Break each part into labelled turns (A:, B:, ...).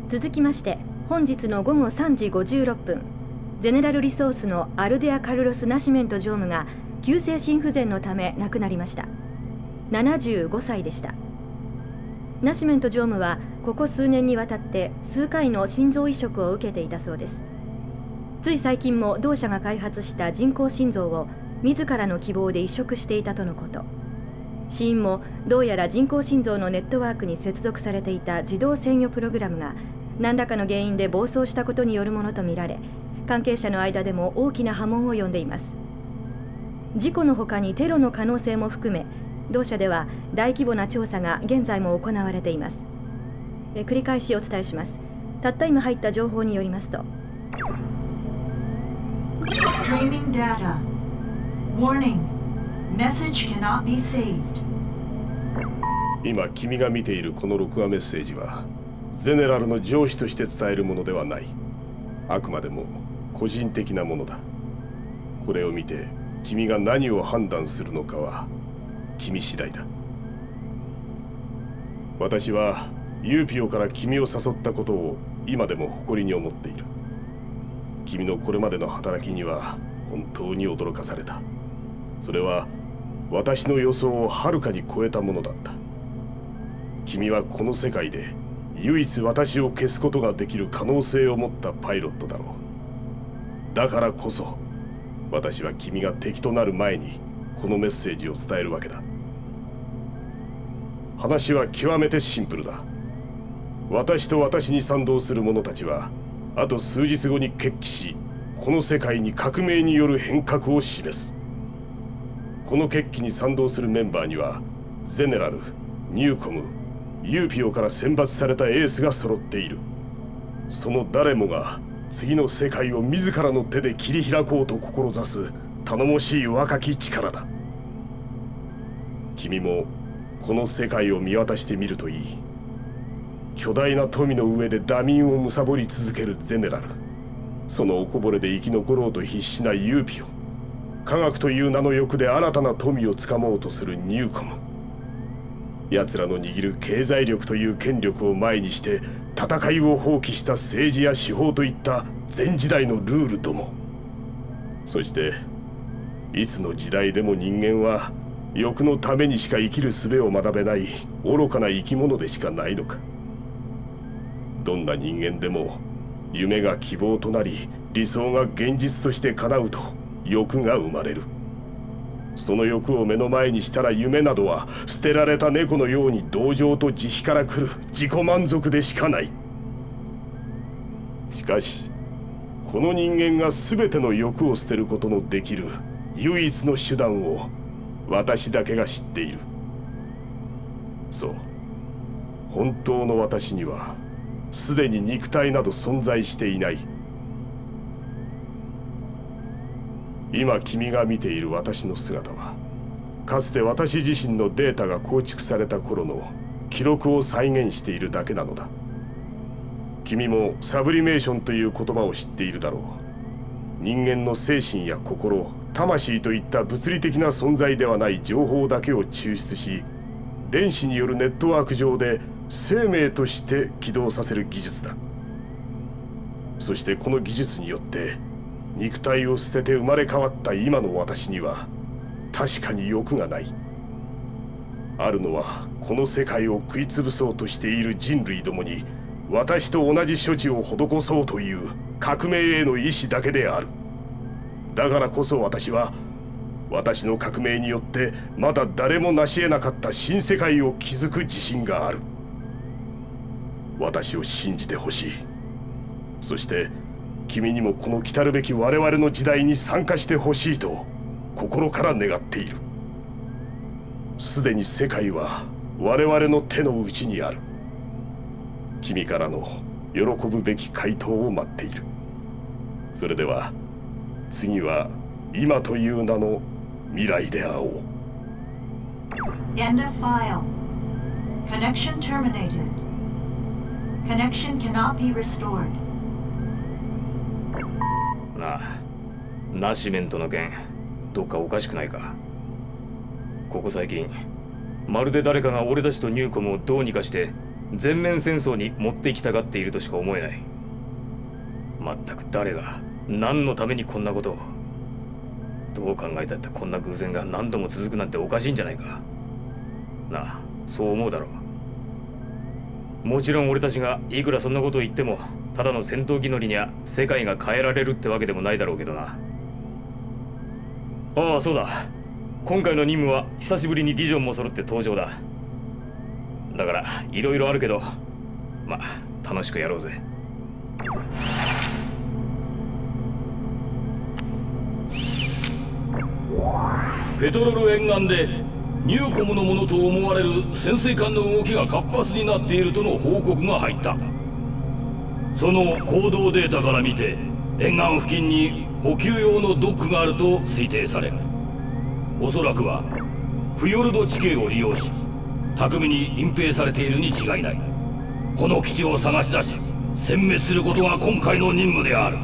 A: 続きまして本日の午後3時56分、ゼネラルリソースのアルデア・カルロス・ナシメント常務が急性心不全のため亡くなりました。75歳でした。ナシメント常務はここ数年にわたって数回の心臓移植を受けていたそうです。つい最近も同社が開発した人工心臓を自らの希望で移植していたとのこと。死因もどうやら人工心臓のネットワークに接続されていた自動制御プログラムが何らかの原因で暴走したことによるものとみられ、関係者の間でも大きな波紋を呼んでいます。事故の他にテロの可能性も含め、同社では大規模な調査が現在も行われています。繰り返しお伝えします。たった今入った情報によりますと、
B: Streaming data. Warning. Message cannot be saved.
C: 今君が見ているこの録画メッセージはゼネラルの上司として伝えるものではない。あくまでも個人的なものだ。これを見て君が何を判断するのかは君次第だ。私はユーピオから君を誘ったことを今でも誇りに思っている。君のこれまでの働きには本当に驚かされた。それは私の予想をはるかに超えたものだった。君はこの世界で唯一私を消すことができる可能性を持ったパイロットだろう。だからこそ私は君が敵となる前にこのメッセージを伝えるわけだ。話は極めてシンプルだ。私と私に賛同する者たちはあと数日後に決起し、この世界に革命による変革を示す。この決起に賛同するメンバーにはゼネラル、ニューコム、ユーピオから選抜されたエースが揃っている。その誰もが次の世界を自らの手で切り開こうと志す頼もしい若き力だ。君もこの世界を見渡してみるといい。巨大な富の上で惰民を貪り続けるゼネラル、そのおこぼれで生き残ろうと必死なユーピオ、科学という名の欲で新たな富をつかもうとするニューコム。奴らの握る経済力という権力を前にして戦いを放棄した政治や司法といった前時代のルールとも。そしていつの時代でも人間は欲のためにしか生きる術を学べない愚かな生き物でしかないのか。どんな人間でも夢が希望となり理想が現実として叶うと欲が生まれる。その欲を目の前にしたら夢などは捨てられた猫のように同情と慈悲から来る自己満足でしかない。しかしこの人間が全ての欲を捨てることのできる唯一の手段を私だけが知っている。そう、本当の私にはすでに肉体など存在していない。今君が見ている私の姿はかつて私自身のデータが構築された頃の記録を再現しているだけなのだ。君もサブリメーションという言葉を知っているだろう。人間の精神や心、魂といった物理的な存在ではない情報だけを抽出し、電子によるネットワーク上で生命として起動させる技術だ。そしてこの技術によって肉体を捨てて生まれ変わった今の私には確かに欲がない。あるのはこの世界を食い潰そうとしている人類どもに私と同じ処置を施そうという革命への意志だけである。だからこそ私は私の革命によってまだ誰も成し得なかった新世界を築く自信がある。私を信じてほしい。そして君にもこの来たるべき我々の時代に参加してほしいと心から願っている。すでに世界は我々の手の内にある。君からの喜ぶべき回答を待っている。それでは次は今という名の未来で会おう。
B: End of file. Connection terminated. Connection cannot be restored.
D: なあ、ナシメントの件どっかおかしくないか。ここ最近まるで誰かが俺たちとニューコムをどうにかして全面戦争に持って行きたがっているとしか思えない。まったく誰が何のためにこんなことを。どう考えたってこんな偶然が何度も続くなんておかしいんじゃないかなあ。そう思うだろう。もちろん俺たちがいくらそんなことを言ってもただの戦闘機乗りにゃ世界が変えられるってわけでもないだろうけどな。ああそうだ、今回の任務は久しぶりにディジョンも揃って登場だ。だからいろいろあるけどまあ楽しくやろうぜ。
E: ペトロル沿岸でニューコムのものと思われる潜水艦の動きが活発になっているとの報告が入った。その行動データから見て沿岸付近に補給用のドックがあると推定される。おそらくはフィヨルド地形を利用し巧みに隠蔽されているに違いない。この基地を探し出し殲滅することが今回の任務である。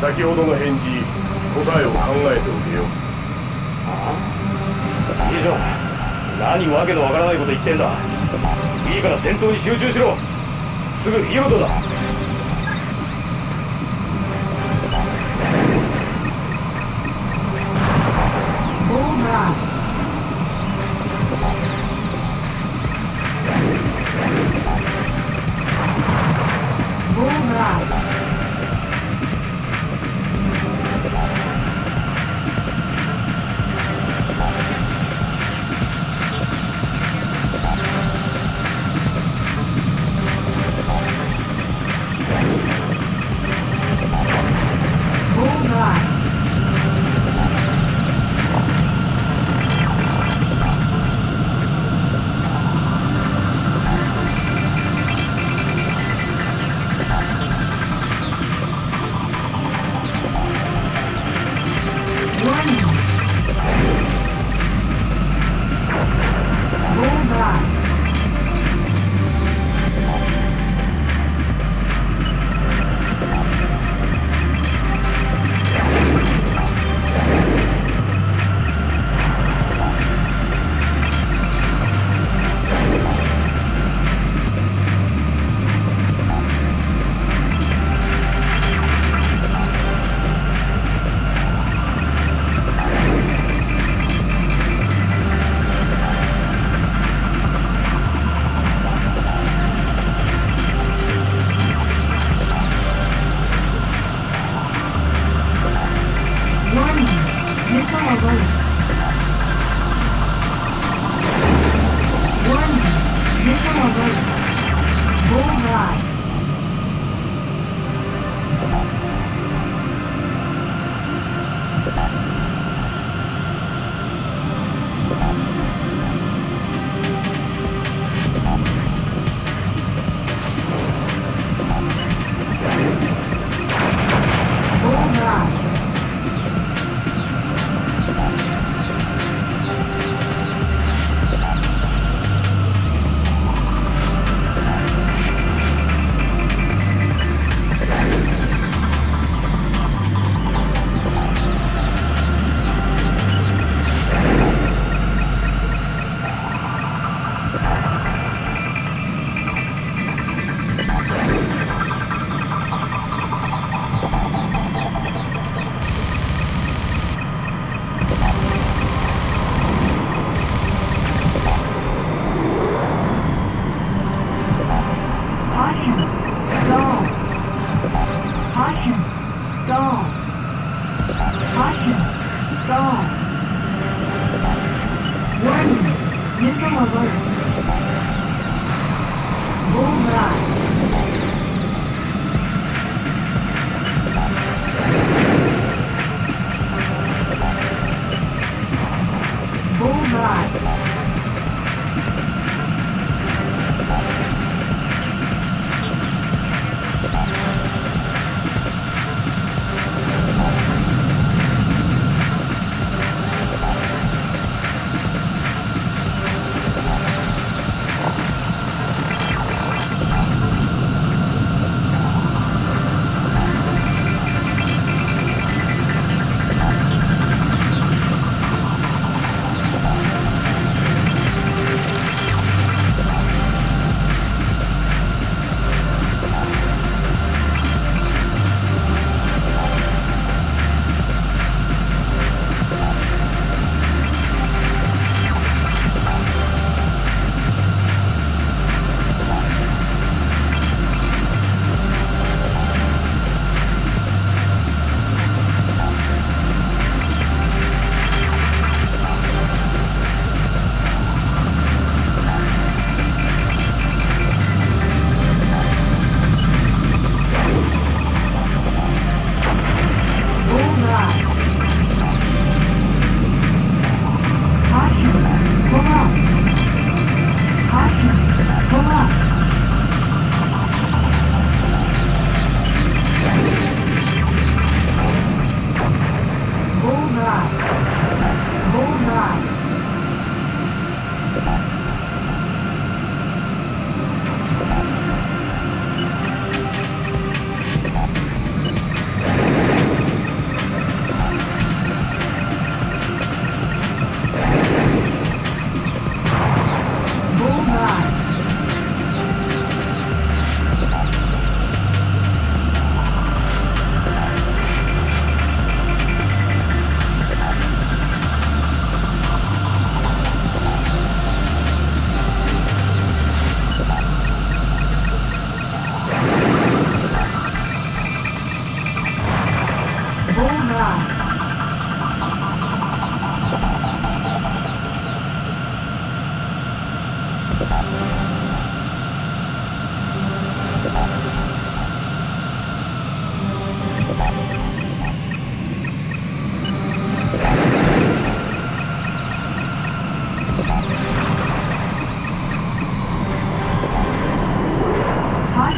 C: 先ほどの返事、答えを考えておけよ。
D: いいじゃん。何わけのわからないこと言ってんだ。いいから戦闘に集中しろ。すぐフィヨルドだ。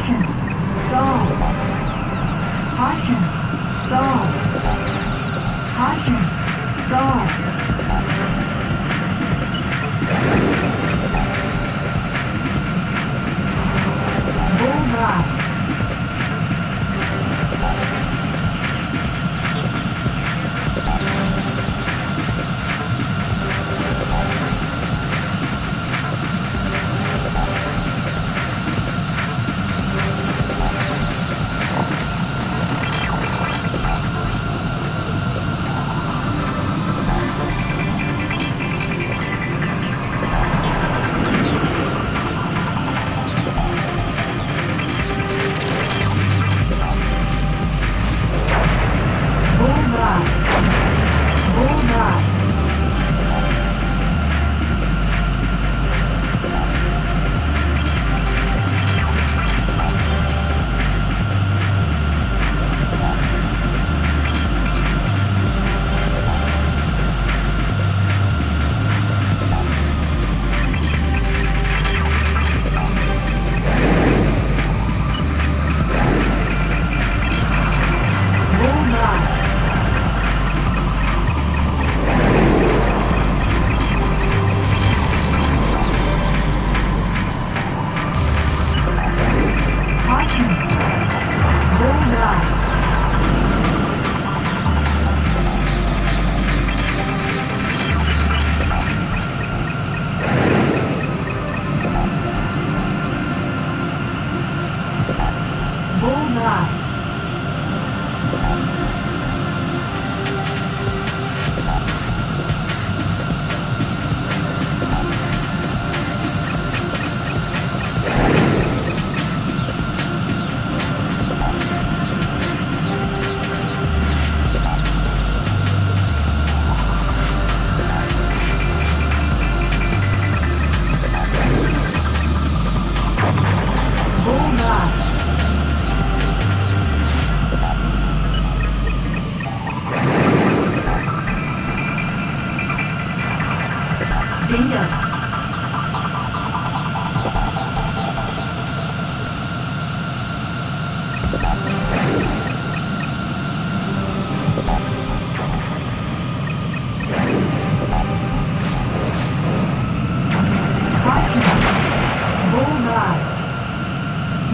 B: Caution. Stall. Caution. Stall. Caution. Stall. Bullseye.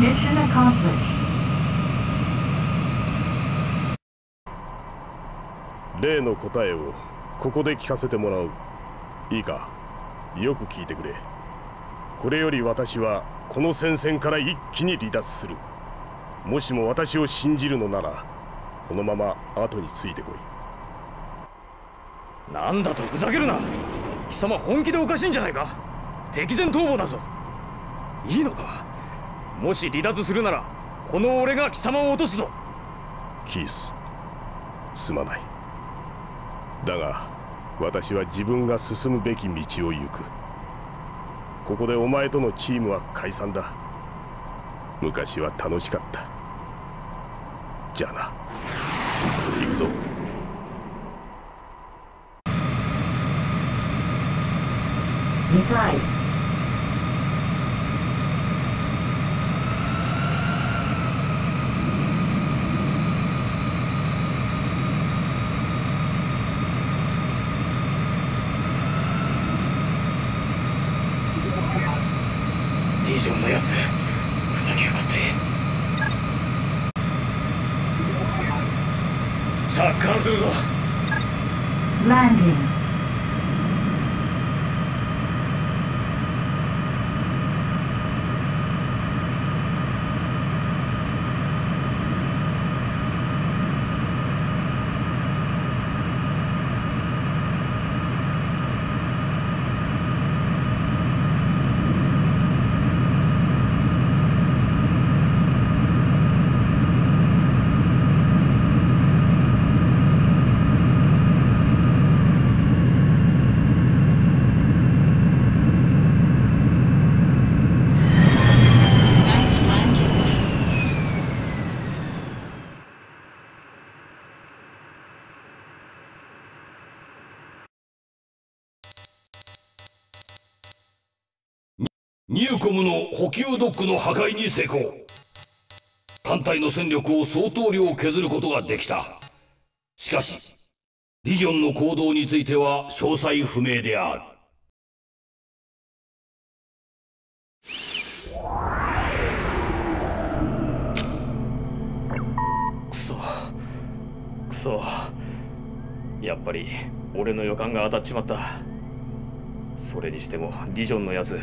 B: Mission accomplished.
C: 例の答えをここで聞かせてもらう。いいか、よく聞いてくれ。これより私はこの戦線から一気に離脱する。もしも私を信じるのならこのまま後についてこい。
D: なんだとふざけるな。貴様本気でおかしいんじゃないか。敵前逃亡だぞ。いいのか。もし離脱するならこの俺が貴様を落とすぞ。
C: キース、すまない。だが私は自分が進むべき道を行く。ここでお前とのチームは解散だ。昔は楽しかった。じゃあな、行くぞ。
B: 2回。
D: ディジョンのやつ、ふざけやがって。着艦するぞ。
B: Landing. Nice landing.
E: ニューコムの補給ドックの破壊に成功。艦隊の戦力を相当量削ることができた。しかしリジョンの行動については詳細不明である。
D: くそ、やっぱり俺の予感が当たっちまった。それにしてもディジョンのやつ、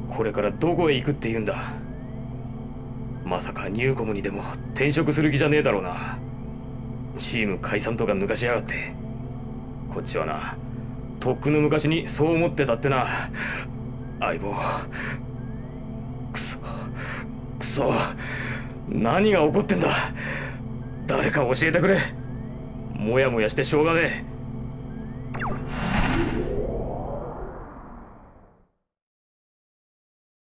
D: これからどこへ行くって言うんだ。まさかニューコムにでも転職する気じゃねえだろうな。チーム解散とか抜かしやがって。こっちはな、とっくの昔にそう思ってたってな。相棒、くそ、何が起こってんだ。誰か教えてくれ。もやもやしてしょうがねえ。